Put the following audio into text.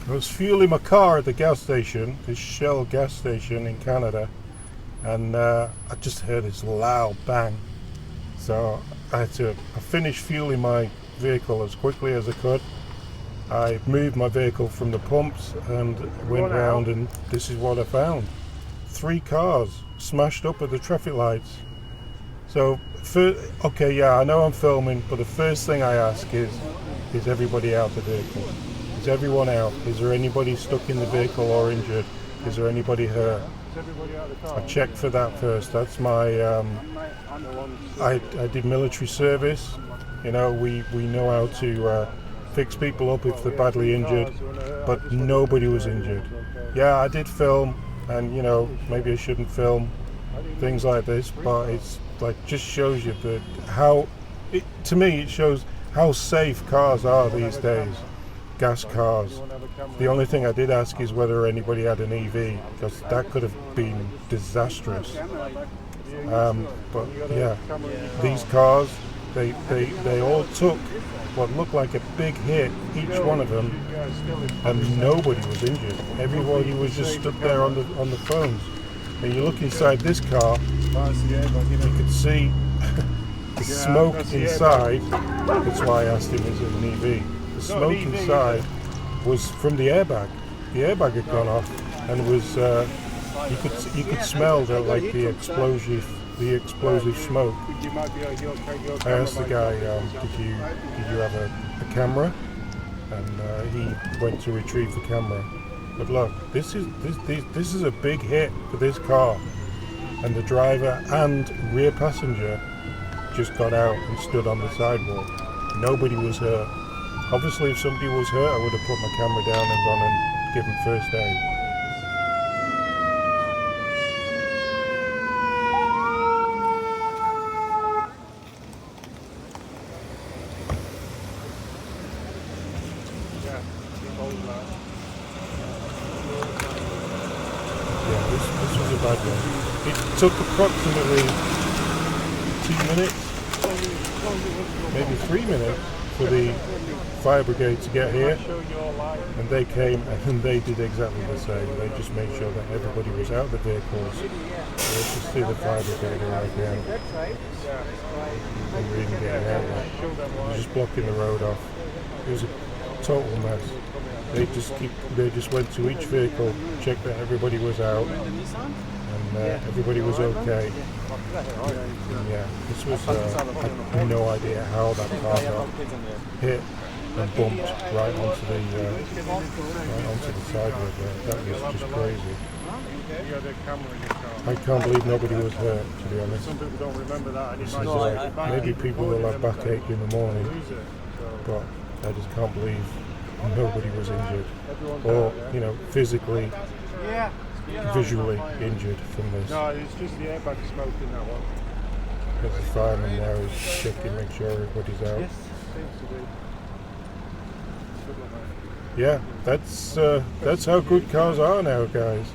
I was fueling my car at the gas station, this Shell gas station in Canada, and I just heard this loud bang. So I finished fueling my vehicle as quickly as I could. I moved my vehicle from the pumps and went round, and this is what I found. 3 cars smashed up at the traffic lights. So, okay, yeah, I know I'm filming, but the first thing I ask is everybody out the vehicle? Is everyone out? Is there anybody stuck in the vehicle or injured? Is there anybody hurt? I checked for that first. That's my, I did military service. You know, we know how to fix people up if they're badly injured, but nobody was injured. Yeah, I did film, and you know, maybe I shouldn't film things like this, but it's like just shows you that to me it shows how safe cars are these days. Gas cars. The only thing I did ask is whether anybody had an EV, because that could have been disastrous. But yeah, these cars, they all took what looked like a big hit, each one of them, and nobody was injured. Everybody was just stood there on the phones. And you look inside this car, you could see the smoke inside. That's why I asked him, is it an EV? The smoke inside was from the airbag. The airbag had gone off, and was you could smell the explosive smoke. I asked the guy, did you have a camera? And he went to retrieve the camera. But look, this is a big hit for this car, and the driver and rear passenger just got out and stood on the sidewalk. Nobody was hurt. Obviously, if somebody was hurt, I would have put my camera down and gone and given first aid. Yeah, this was a bad one. It took approximately 2 minutes, maybe 3 minutes, for the fire brigade to get here, and they came and they did exactly the same. They just made sure that everybody was out of the vehicles. Let's just see the fire brigade arrive now. They were even getting out there. They're just blocking the road off. It was a total mess. They just went to each vehicle, checked that everybody was out, and everybody was okay. And yeah, this was, I have no idea how that car got hit and bumped right onto the sidewalk there. That was just crazy. I can't believe nobody was hurt, to be honest. Some people don't remember that. This is maybe people will have backache in the morning, but I just can't believe nobody was injured, or you know, physically, visually injured from this. No, it's just the airbag smoke in that one. There's the fireman now is checking, make sure everybody's out. Yes, seems to be. Yeah, that's how good cars are now, guys.